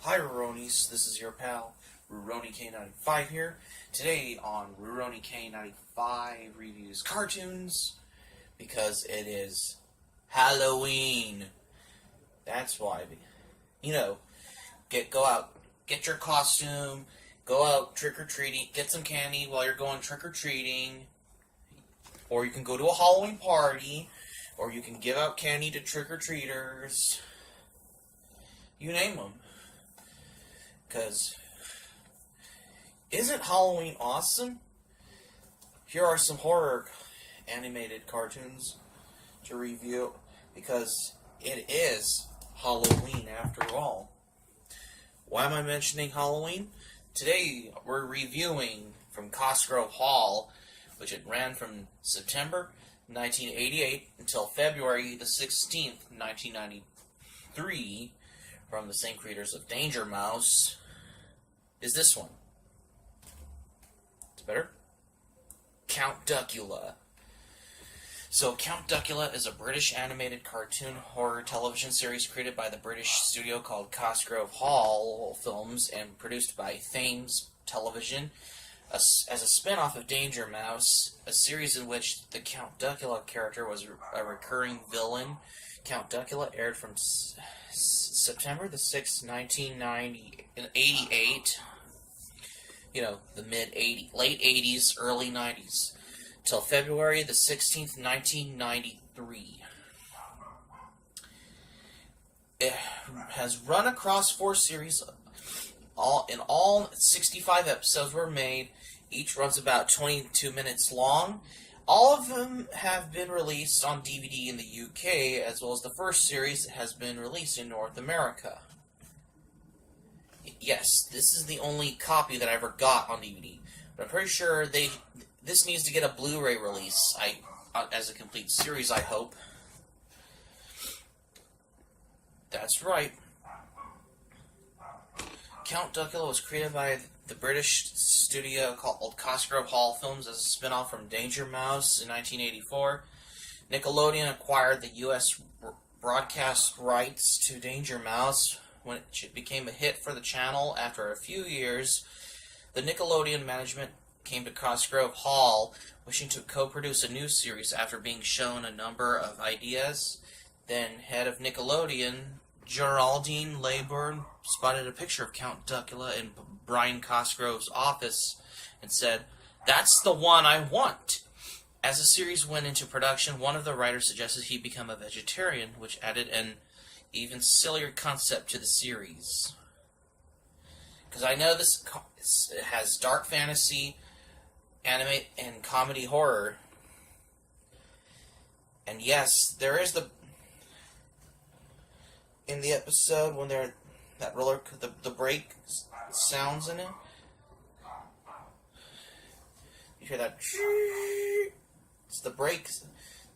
Hi Rurouni's, this is your pal, RurouniK95 here. Today on RurouniK95 Reviews Cartoons, because it is Halloween. That's why, go out, get your costume, go out trick-or-treating, get some candy while you're going trick-or-treating, or you can go to a Halloween party, or you can give out candy to trick-or-treaters. You name them. Because, isn't Halloween awesome? Here are some horror animated cartoons to review, because it is Halloween after all. Why am I mentioning Halloween? Today we're reviewing from Cosgrove Hall, which it ran from September 1988 until February the 16th, 1993, from the same creators of Danger Mouse, is this one. It's better? Count Duckula. So, Count Duckula is a British animated cartoon horror television series created by the British studio called Cosgrove Hall Films and produced by Thames Television as a spin-off of Danger Mouse, a series in which the Count Duckula character was a recurring villain. Count Duckula aired from September the 6th, 1988, the late 80s, early 90s, till February the 16th, 1993. It has run across 4 series. All 65 episodes were made. Each runs about 22 minutes long. All of them have been released on DVD in the UK, as well as the first series has been released in North America. Yes, this is the only copy that I ever got on DVD, but I'm pretty sure this needs to get a Blu-ray release, as a complete series, I hope. That's right. Count Duckula was created by the British studio called Cosgrove Hall Films as a spin-off from Danger Mouse in 1984. Nickelodeon acquired the U.S. broadcast rights to Danger Mouse when it became a hit for the channel. After a few years, the Nickelodeon management came to Cosgrove Hall wishing to co-produce a new series after being shown a number of ideas. Then, head of Nickelodeon, Geraldine Laybourne, spotted a picture of Count Duckula in Brian Cosgrove's office and said, "That's the one I want." As the series went into production, one of the writers suggested he become a vegetarian, which added an even sillier concept to the series. Because I know it has dark fantasy, anime, and comedy horror. And yes, there is in the episode when the brake sounds in it. You hear that? It's the brakes,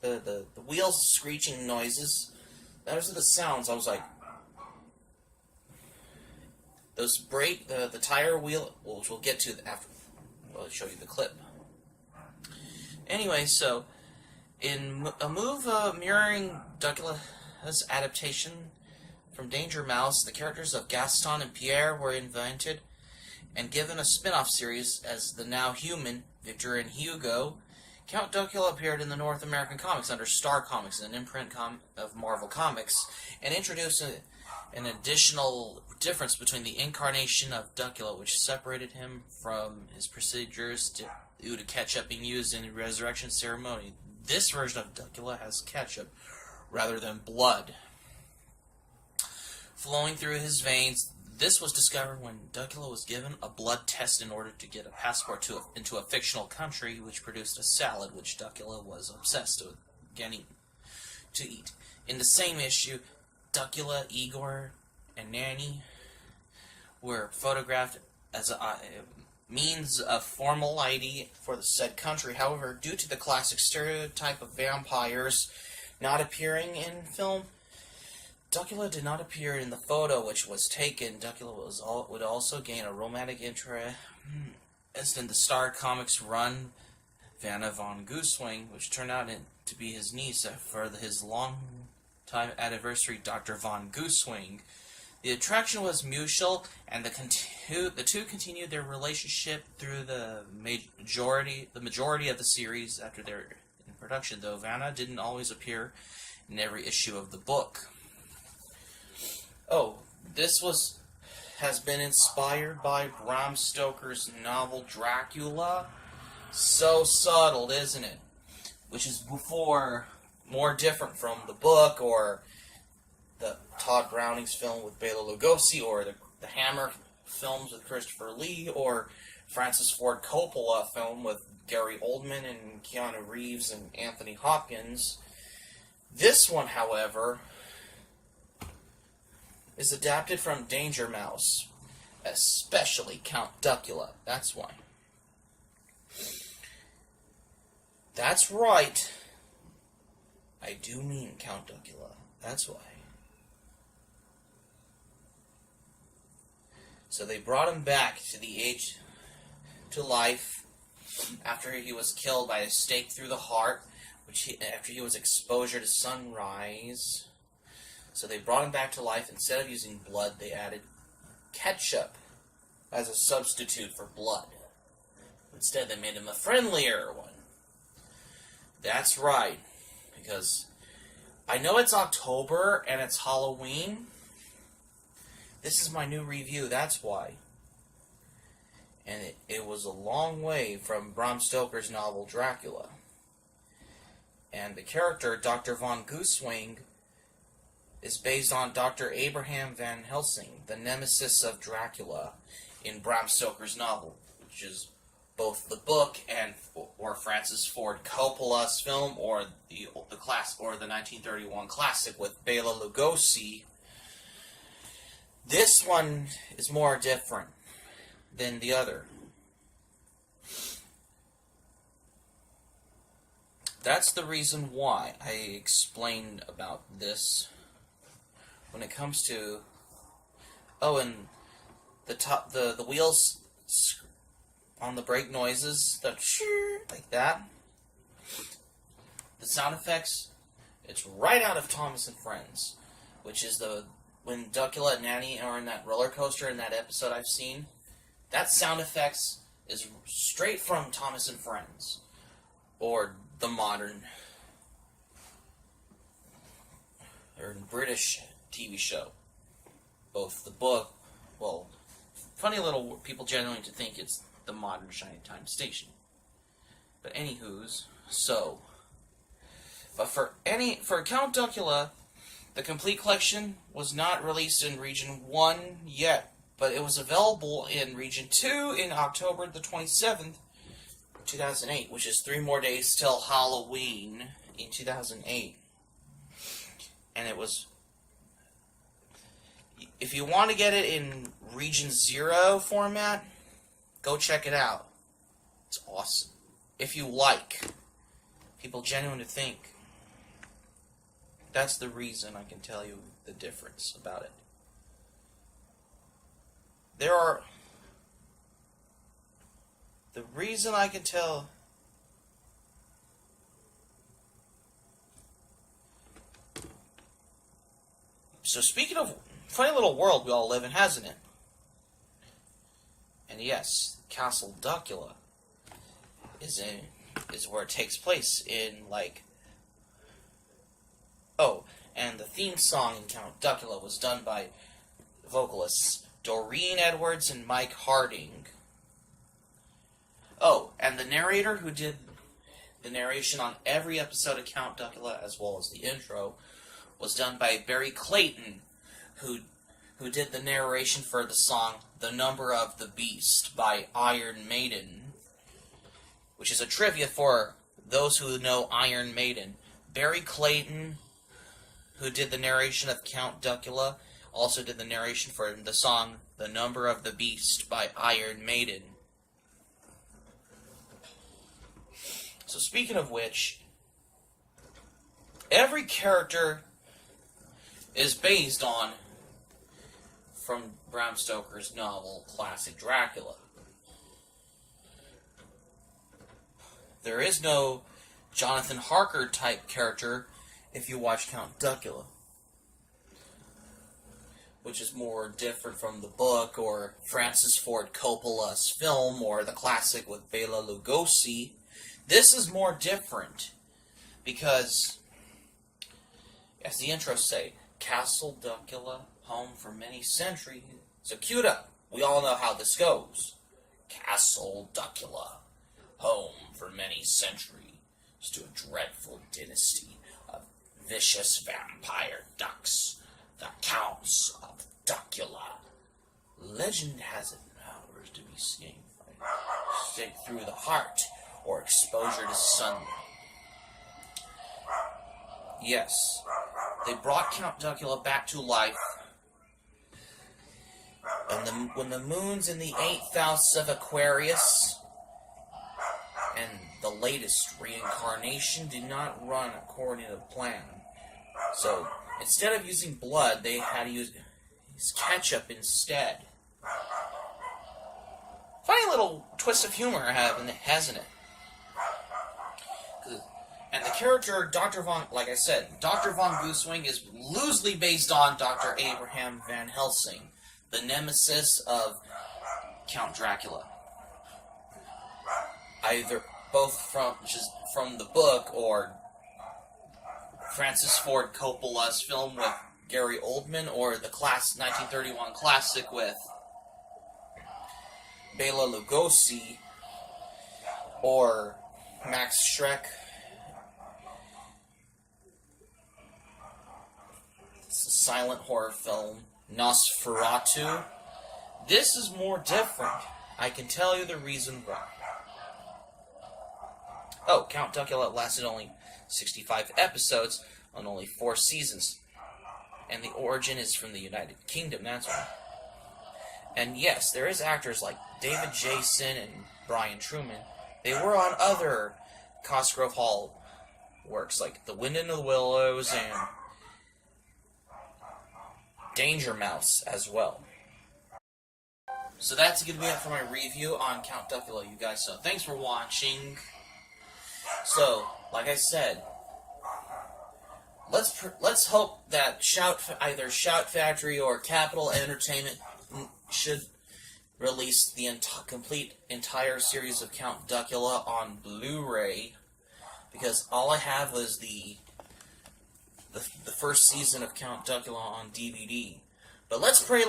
the wheels screeching noises. Those are the sounds. I was like, those the tire wheel, which we'll get to after. I'll show you the clip. Anyway, so in a move mirroring Duckula's adaptation from Danger Mouse, the characters of Gaston and Pierre were invented and given a spin-off series as the now human Victor and Hugo. Count Duckula appeared in the North American comics under Star Comics, an imprint of Marvel Comics, and introduced an additional difference between the incarnation of Duckula, which separated him from his procedures due to ketchup being used in the resurrection ceremony. This version of Duckula has ketchup rather than blood flowing through his veins. This was discovered when Duckula was given a blood test in order to get a passport into a fictional country, which produced a salad which Duckula was obsessed with getting to eat. In the same issue, Duckula, Igor, and Nanny were photographed as a means of formal ID for the said country. However, due to the classic stereotype of vampires not appearing in film, Duckula did not appear in the photo which was taken. Duckula would also gain a romantic interest as in the Star Comics run Vanna von Goosewing, which turned out to be his niece for his long-time anniversary, Dr. von Goosewing. The attraction was mutual, and the two continued their relationship through the majority of the series after their in production. Though Vanna didn't always appear in every issue of the book. Oh, this has been inspired by Bram Stoker's novel Dracula. So subtle, isn't it? Which is more different from the book, or the Todd Browning's film with Bela Lugosi, or the Hammer films with Christopher Lee, or Francis Ford Coppola film with Gary Oldman and Keanu Reeves and Anthony Hopkins. This one, however, is adapted from Danger Mouse, especially Count Duckula. That's why. That's right. I do mean Count Duckula. That's why. So they brought him back to life after he was killed by a stake through the heart, after he was exposure to sunrise. So they brought him back to life. Instead of using blood, they added ketchup as a substitute for blood. Instead, they made him a friendlier one. That's right, because I know it's October and it's Halloween. This is my new review, that's why. And it was a long way from Bram Stoker's novel Dracula. And the character, Dr. von Goosewing, is based on Dr. Abraham Van Helsing, the nemesis of Dracula in Bram Stoker's novel, which is both the book or Francis Ford Coppola's film, or the 1931 classic with Bela Lugosi. This one is more different than the other. That's the reason why I explained about this. When it comes to and the wheels on the brake noises, like that. The sound effects, it's right out of Thomas and Friends, which is when Duckula and Nanny are in that roller coaster in that episode I've seen. That sound effects is straight from Thomas and Friends, or the modern or British TV show. Both the book, funny little people generally to think it's the modern Shining Time station. But anywho's, but for Count Duckula, the complete collection was not released in Region 1 yet, but it was available in Region 2 in October the 27th, 2008, which is 3 more days till Halloween in 2008. And it was, if you want to get it in Region 0 format, go check it out. It's awesome. If you like, people genuinely think. That's the reason I can tell you the difference about it. The reason I can tell. So speaking of funny little world we all live in, hasn't it? And yes, Castle Duckula is where it takes place in and the theme song in Count Duckula was done by vocalists Doreen Edwards and Mike Harding. Oh, and the narrator who did the narration on every episode of Count Duckula, as well as the intro, was done by Barry Clayton, who did the narration for the song The Number of the Beast by Iron Maiden, which is a trivia for those who know Iron Maiden. Barry Clayton, who did the narration of Count Duckula, also did the narration for the song The Number of the Beast by Iron Maiden. So speaking of which, every character is based on from Bram Stoker's novel classic Dracula. There is no Jonathan Harker type character if you watch Count Duckula. which is more different from the book, or Francis Ford Coppola's film, or the classic with Bela Lugosi. This is more different, because, as the intros say, Castle Duckula, home for many centuries. So cue it up. We all know how this goes. Castle Duckula, home for many centuries to a dreadful dynasty of vicious vampire ducks, the Counts of Duckula. Legend has it powers to be seen by stake through the heart or exposure to sunlight. Yes, they brought Count Duckula back to life, and when the moon's in the 8th house of Aquarius, and the latest reincarnation did not run according to plan. So, instead of using blood, they had to use ketchup instead. Funny little twist of humor, hasn't it? And the character, Dr. Von Goosewing is loosely based on Dr. Abraham Van Helsing, the nemesis of Count Dracula. Either both from the book, or Francis Ford Coppola's film with Gary Oldman, or the 1931 classic with Bela Lugosi, or Max Schreck. It's a silent horror film, Nosferatu. This is more different. I can tell you the reason why. Oh, Count Duckula lasted only 65 episodes on only 4 seasons. And the origin is from the United Kingdom, that's why. And yes, there is actors like David Jason and Brian Truman. They were on other Cosgrove Hall works, like The Wind in the Willows and Danger Mouse as well. So that's going to be it for my review on Count Duckula, you guys. So thanks for watching. So, like I said, let's hope that either Shout Factory or Capitol Entertainment should release the entire series of Count Duckula on Blu-ray, because all I have was the first season of Count Duckula on DVD. But let's pray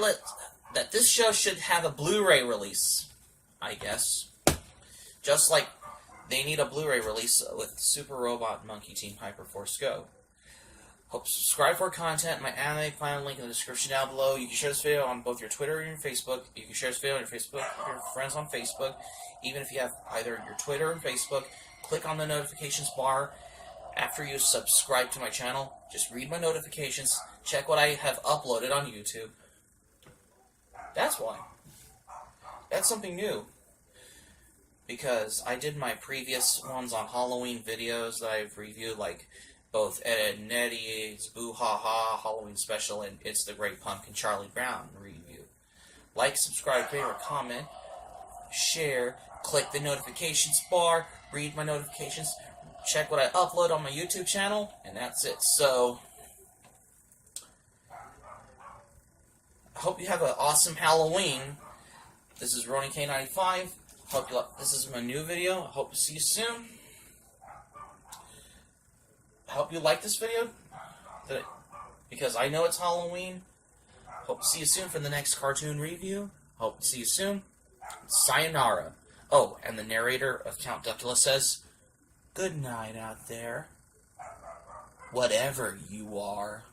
that this show should have a Blu-ray release, I guess. Just like they need a Blu-ray release with Super Robot Monkey Team Hyperforce Go. Hope to subscribe for content. My anime plan link in the description down below. You can share this video on both your Twitter and your Facebook. You can share this video on your Facebook with your friends on Facebook. Even if you have either your Twitter and Facebook, click on the notifications bar. After you subscribe to my channel, just read my notifications. Check what I have uploaded on YouTube. That's why. That's something new. Because I did my previous ones on Halloween videos that I've reviewed, like both Ed, Edd n Eddy's Boo Ha Ha Halloween Special and It's the Great Pumpkin Charlie Brown review. Like, subscribe, favorite, comment, share, click the notifications bar, read my notifications, check what I upload on my YouTube channel, and that's it. So, I hope you have an awesome Halloween. This is RurouniK95. This is my new video. I hope to see you soon. I hope you like this video, because I know it's Halloween. Hope to see you soon for the next cartoon review. Hope to see you soon. Sayonara. Oh, and the narrator of Count Duckula says, "Good night out there, whatever you are."